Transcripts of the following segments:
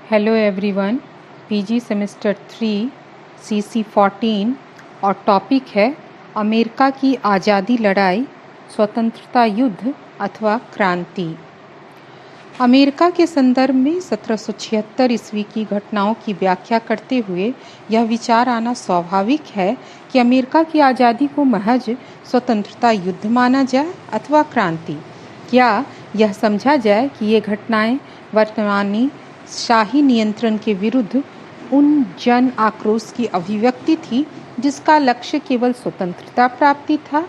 Hello everyone, PG semester 3 CC 14 और topic है America की आज़ादी लड़ाई, स्वतंत्रता युद्ध अथवा क्रांति। अमेरिका के संदर्भ में 1776 ईस्वी की घटनाओं की व्याख्या करते हुए यह विचार आना स्वाभाविक है कि अमेरिका की आज़ादी को महज स्वतंत्रता युद्ध माना जाए अथवा क्रांति। क्या यह समझा जाए कि ये घटनाएं वर्तमानी शाही नियंत्रण के विरुद्ध उन जन आक्रोश की अभिव्यक्ति थी जिसका लक्ष्य केवल स्वतंत्रता प्राप्ति था,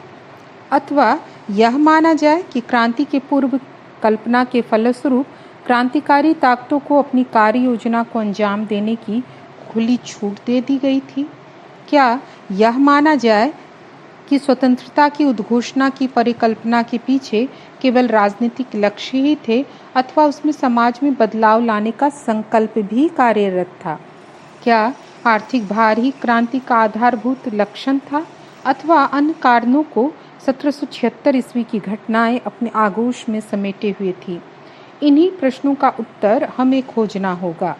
अथवा यह माना जाए कि क्रांति के पूर्व कल्पना के फलस्वरूप क्रांतिकारी ताकतों को अपनी कार्य योजना को अंजाम देने की खुली छूट दे दी गई थी। क्या यह माना जाए कि स्वतंत्रता की उद्घोषणा की परिकल्पना के पीछे केवल राजनीतिक लक्ष्य ही थे अथवा उसमें समाज में बदलाव लाने का संकल्प भी कार्यरत था? क्या आर्थिक भार ही क्रांति का आधारभूत लक्षण था अथवा अन्य कारणों को 1776 ईस्वी की घटनाएं अपने आगोश में समेटे हुए थी? इन्हीं प्रश्नों का उत्तर हमें खोजना होगा।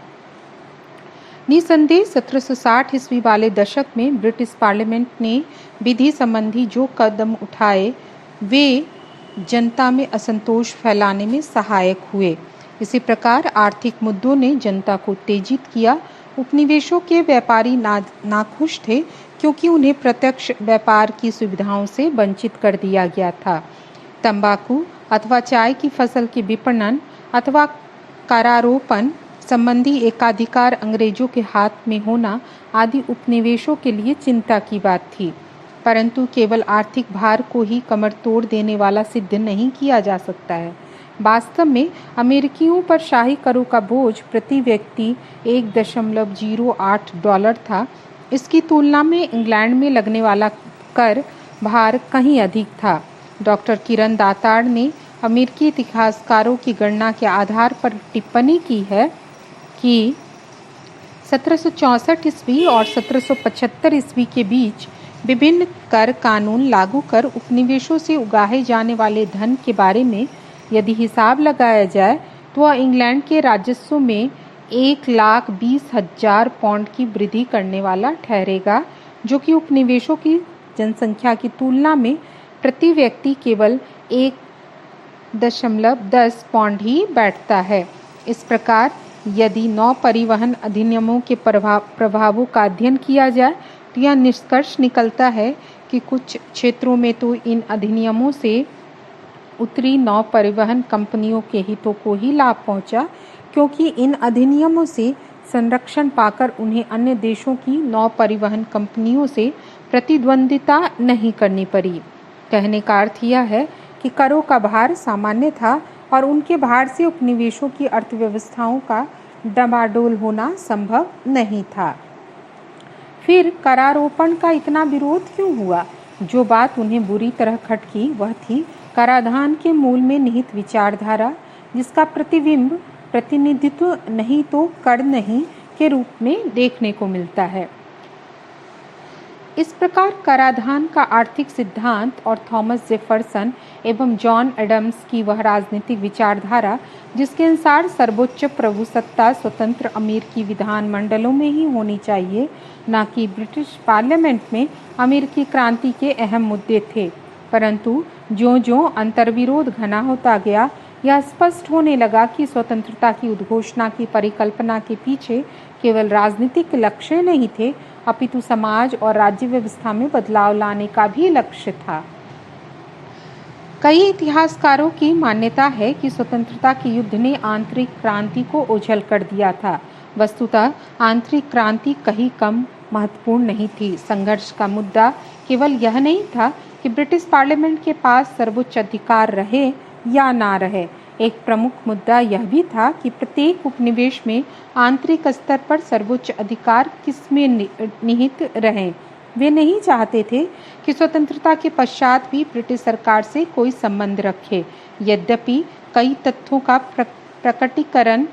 निसंदेह 1760 ईस्वी वाले दशक में ब्रिटिश पार्लियामेंट ने विधि संबंधी जो कदम उठाए वे जनता में असंतोष फैलाने में सहायक हुए। इसी प्रकार आर्थिक मुद्दों ने जनता को उत्तेजित किया। उपनिवेशों के व्यापारी नाखुश थे क्योंकि उन्हें प्रत्यक्ष व्यापार की सुविधाओं से वंचित कर दिया गया था। तंबाकू अथवा चाय की फसल के विपणन अथवा करारोपण संबंधी एकाधिकार अंग्रेजों के हाथ में होना आदि उपनिवेशों के लिए चिंता की बात थी, परंतु केवल आर्थिक भार को ही कमर तोड़ देने वाला सिद्ध नहीं किया जा सकता है। वास्तव में अमेरिकियों पर शाही करों का बोझ प्रति व्यक्ति 1.08 डॉलर था। इसकी तुलना में इंग्लैंड में लगने वाला कर भार कहीं अधिक था। डॉक्टर किरण दातार ने अमेरिकी इतिहासकारों की गणना के आधार पर टिप्पणी की है कि 1764 ईस्वी और 1775 ईस्वी के बीच विभिन्न कर कानून लागू कर उपनिवेशों से उगाहे जाने वाले धन के बारे में यदि हिसाब लगाया जाए तो वह इंग्लैंड के राजस्व में 1,20,000 पाउंड की वृद्धि करने वाला ठहरेगा, जो कि उपनिवेशों की जनसंख्या की तुलना में प्रति व्यक्ति केवल 1.10 पाउंड ही बैठता है। इस प्रकार यदि नौ परिवहन अधिनियमों के प्रभावों का अध्ययन किया जाए तो यह निष्कर्ष निकलता है कि कुछ क्षेत्रों में तो इन अधिनियमों से उत्तरी नौ परिवहन कंपनियों के हितों को ही लाभ पहुंचा, क्योंकि इन अधिनियमों से संरक्षण पाकर उन्हें अन्य देशों की नौ परिवहन कंपनियों से प्रतिद्वंदिता नहीं करनी पड़ी। कहने का अर्थ यह है कि करों का भार सामान्य था और उनके भार से उपनिवेशों की अर्थव्यवस्थाओं का डमाडोल होना संभव नहीं था। फिर करारोपण का इतना विरोध क्यों हुआ? जो बात उन्हें बुरी तरह खटकी वह थी कराधान के मूल में निहित विचारधारा, जिसका प्रतिनिधित्व नहीं तो कर नहीं के रूप में देखने को मिलता है। इस प्रकार कराधान का आर्थिक सिद्धांत और थॉमस जेफरसन एवं जॉन एडम्स की वह राजनीतिक विचारधारा जिसके अनुसार सर्वोच्च प्रभुसत्ता स्वतंत्र अमेरिकी विधानमंडलों में ही होनी चाहिए, न कि ब्रिटिश पार्लियामेंट में, अमेरिकी क्रांति के अहम मुद्दे थे। परंतु ज्यों-ज्यों अंतर्विरोध घना होता गया, यह स्पष्ट होने लगा कि स्वतंत्रता की उद्घोषणा की परिकल्पना के पीछे केवल राजनीतिक लक्ष्य नहीं थे, अपितु समाज और राज्य व्यवस्था में बदलाव लाने का भी लक्ष्य था। कई इतिहासकारों की मान्यता है कि स्वतंत्रता के युद्ध ने आंतरिक क्रांति को ओझल कर दिया था। वस्तुतः आंतरिक क्रांति कहीं कम महत्वपूर्ण नहीं थी। संघर्ष का मुद्दा केवल यह नहीं था कि ब्रिटिश पार्लियामेंट के पास सर्वोच्च अधिकार रहे या ना रहे। एक प्रमुख मुद्दा यह भी था कि प्रत्येक उपनिवेश में आंतरिक स्तर पर सर्वोच्च अधिकार किसमें निहित रहें। वे नहीं चाहते थे कि स्वतंत्रता के पश्चात भी ब्रिटिश सरकार से कोई संबंध रखे। यद्यपि कई तथ्यों का प्रकटीकरण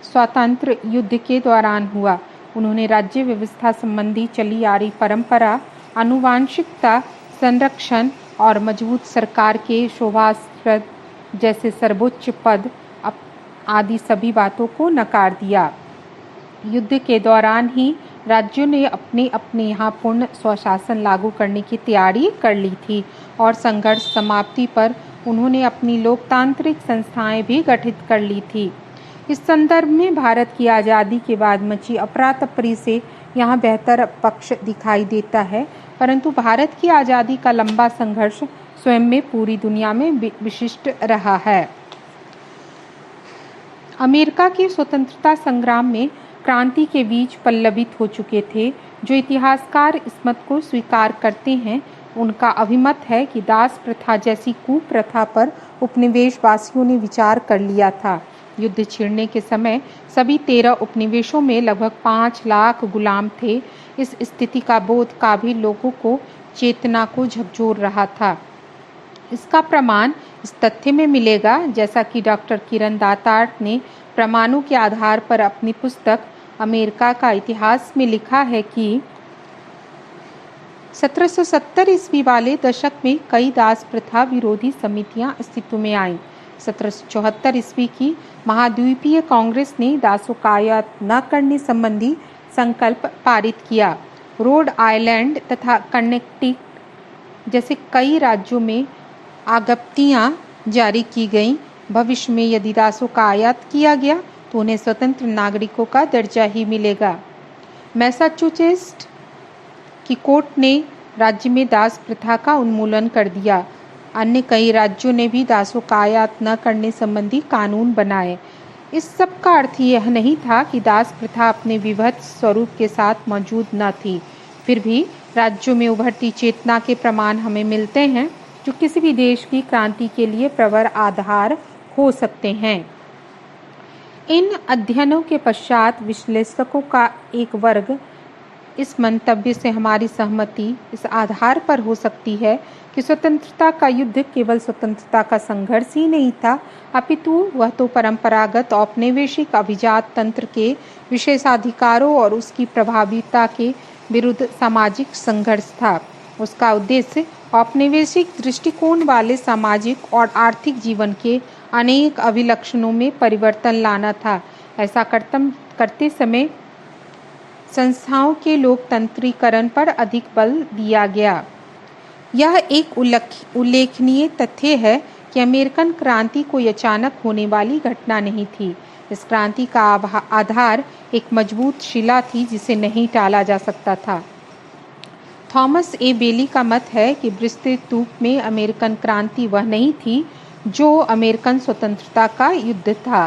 स्वातंत्र्य युद्ध के दौरान हुआ। उन्होंने राज्य व्यवस्था संबंधी चली आ रही परंपरा, आनुवांशिकता, संरक्षण और मजबूत सरकार के शोभास्पद जैसे सर्वोच्च पद आदि सभी बातों को नकार दिया। युद्ध के दौरान ही राज्यों ने अपने अपने यहाँ पूर्ण स्वशासन लागू करने की तैयारी कर ली थी और संघर्ष समाप्ति पर उन्होंने अपनी लोकतांत्रिक संस्थाएं भी गठित कर ली थी। इस संदर्भ में भारत की आज़ादी के बाद मची अफरा-तफरी से यहाँ बेहतर पक्ष दिखाई देता है, परंतु भारत की आज़ादी का लंबा संघर्ष स्वयं में पूरी दुनिया में विशिष्ट रहा है। अमेरिका के स्वतंत्रता संग्राम में क्रांति के बीज पल्लवित हो चुके थे। जो इतिहासकार इस मत को स्वीकार करते हैं, उनका अभिमत है कि दास प्रथा जैसी कुप्रथा पर उपनिवेशवासियों ने विचार कर लिया था। युद्ध छिड़ने के समय सभी 13 उपनिवेशों में लगभग 5 लाख गुलाम थे। इस स्थिति का बोध काफी लोगों को चेतना को झकझोर रहा था। इसका प्रमाण इस तथ्य में मिलेगा, जैसा कि डॉक्टर किरण दातार ने प्रमाणों के आधार पर अपनी पुस्तक अमेरिका का इतिहास में लिखा है कि 1770 ईस्वी वाले दशक में कई दास प्रथा विरोधी समितियां अस्तित्व में आईं। 1774 ईस्वी की महाद्वीपीय कांग्रेस ने दासों का आयात न करने संबंधी संकल्प पारित किया। रोड आइलैंड तथा कनेक्टिकट जैसे कई राज्यों में आज्ञप्तियां जारी की गईं। भविष्य में यदि दासों का आयात किया गया तो उन्हें स्वतंत्र नागरिकों का दर्जा ही मिलेगा। मैसाचुसेट्स की कोर्ट ने राज्य में दास प्रथा का उन्मूलन कर दिया। अन्य कई राज्यों ने भी दासों का आयात न करने संबंधी कानून बनाए। इस सब का अर्थ यह नहीं था कि दास प्रथा अपने विभत्स स्वरूप के साथ मौजूद न थी। फिर भी राज्यों में उभरती चेतना के प्रमाण हमें मिलते हैं, जो किसी भी देश की क्रांति के लिए प्रबल आधार हो सकते हैं। इन अध्ययनों के पश्चात विश्लेषकों का एक वर्ग इस मंतव्य से हमारी सहमति इस आधार पर हो सकती है कि स्वतंत्रता का युद्ध केवल स्वतंत्रता का संघर्ष ही नहीं था, अपितु वह तो परंपरागत औपनिवेशिक अभिजात तंत्र के विशेषाधिकारों और उसकी प्रभाविता के विरुद्ध सामाजिक संघर्ष था। उसका उद्देश्य औपनिवेशिक दृष्टिकोण वाले सामाजिक और आर्थिक जीवन के अनेक अभिलक्षणों में परिवर्तन लाना था। ऐसा करते समय संस्थाओं के लोकतंत्रीकरण पर अधिक बल दिया गया। यह एक उल्लेखनीय तथ्य है कि अमेरिकन क्रांति कोई अचानक होने वाली घटना नहीं थी। इस क्रांति का आधार एक मजबूत शिला थी जिसे नहीं टाला जा सकता था। थॉमस ए बेली का मत है कि विस्तृत रूप में अमेरिकन क्रांति वह नहीं थी जो अमेरिकन स्वतंत्रता का युद्ध था।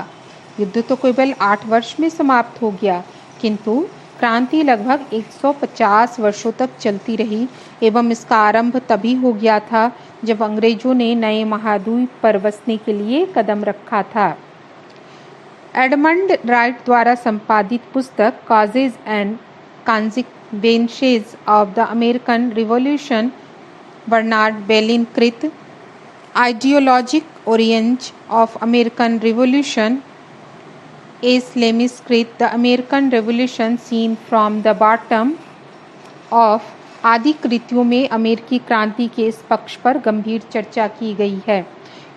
युद्ध तो केवल 8 वर्ष में समाप्त हो गया, किंतु क्रांति लगभग 150 वर्षों तक चलती रही एवं इसका आरंभ तभी हो गया था जब अंग्रेजों ने नए महाद्वीप पर बसने के लिए कदम रखा था। एडमंड राइट द्वारा संपादित पुस्तक causes and consequences of the American revolution, Bernard Bailyn कृत ideologic orient of American revolution, S Lemisch कृत the American revolution seen from the bottom of आदि कृतियों में अमेरिकी क्रांति के इस पक्ष पर गंभीर चर्चा की गई है।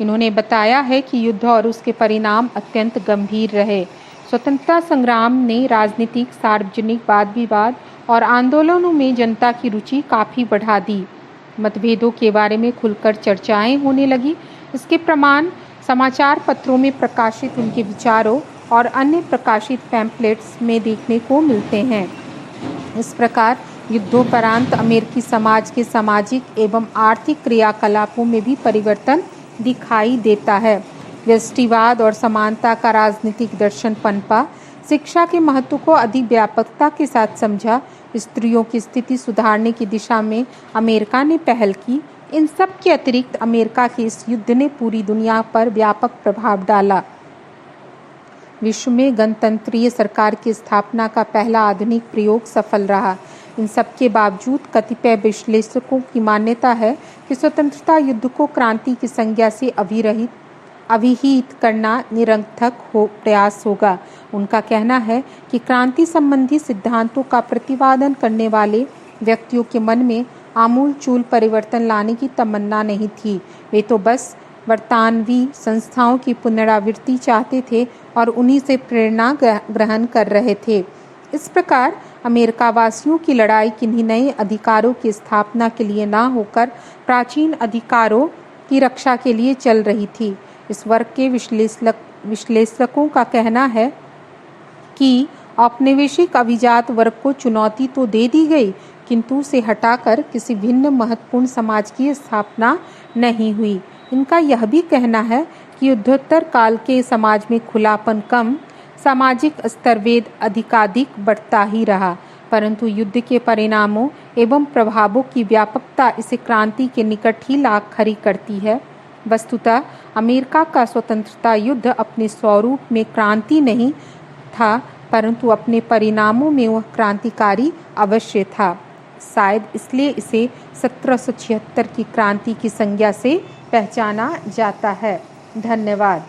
इन्होंने बताया है कि युद्ध और उसके परिणाम अत्यंत गंभीर रहे। स्वतंत्रता संग्राम ने राजनीतिक, सार्वजनिक वाद विवाद और आंदोलनों में जनता की रुचि काफ़ी बढ़ा दी। मतभेदों के बारे में खुलकर चर्चाएं होने लगी। इसके प्रमाण समाचार पत्रों में प्रकाशित उनके विचारों और अन्य प्रकाशित पैम्पलेट्स में देखने को मिलते हैं। इस प्रकार युद्धोपरांत अमेरिकी समाज के सामाजिक एवं आर्थिक क्रियाकलापों में भी परिवर्तन दिखाई देता है। व्यष्टिवाद और समानता का राजनीतिक दर्शन पनपा। शिक्षा के महत्व को अधिक व्यापकता के साथ समझा। स्त्रियों की स्थिति सुधारने की दिशा में अमेरिका ने पहल की। इन सब के अतिरिक्त अमेरिका के इस युद्ध ने पूरी दुनिया पर व्यापक प्रभाव डाला। विश्व में गणतंत्रीय सरकार की स्थापना का पहला आधुनिक प्रयोग सफल रहा। इन सब के बावजूद कतिपय विश्लेषकों की मान्यता है कि स्वतंत्रता युद्ध को क्रांति की संज्ञा से अभिहित करना निरर्थक प्रयास होगा। उनका कहना है कि क्रांति संबंधी सिद्धांतों का प्रतिपादन करने वाले व्यक्तियों के मन में आमूलचूल परिवर्तन लाने की तमन्ना नहीं थी। वे तो बस बरतानवी संस्थाओं की पुनरावृत्ति चाहते थे और उन्हीं से प्रेरणा ग्रहण कर रहे थे। इस प्रकार अमेरिका वासियों की लड़ाई किन्हीं नए अधिकारों की स्थापना के लिए ना होकर प्राचीन अधिकारों की रक्षा के लिए चल रही थी। इस वर्ग के विश्लेषकों का कहना है कि औपनिवेशिक अभिजात वर्ग को चुनौती तो दे दी गई, किंतु उसे हटाकर किसी भिन्न महत्वपूर्ण समाज की स्थापना नहीं हुई। इनका यह भी कहना है कि युद्धोत्तर काल के समाज में खुलापन कम, सामाजिक स्तरभेद अधिकाधिक बढ़ता ही रहा, परंतु युद्ध के परिणामों एवं प्रभावों की व्यापकता इसे क्रांति के निकट ही ला खड़ी करती है। वस्तुतः अमेरिका का स्वतंत्रता युद्ध अपने स्वरूप में क्रांति नहीं था, परंतु अपने परिणामों में वह क्रांतिकारी अवश्य था। शायद इसलिए इसे 1776 की क्रांति की संज्ञा से पहचाना जाता है। धन्यवाद।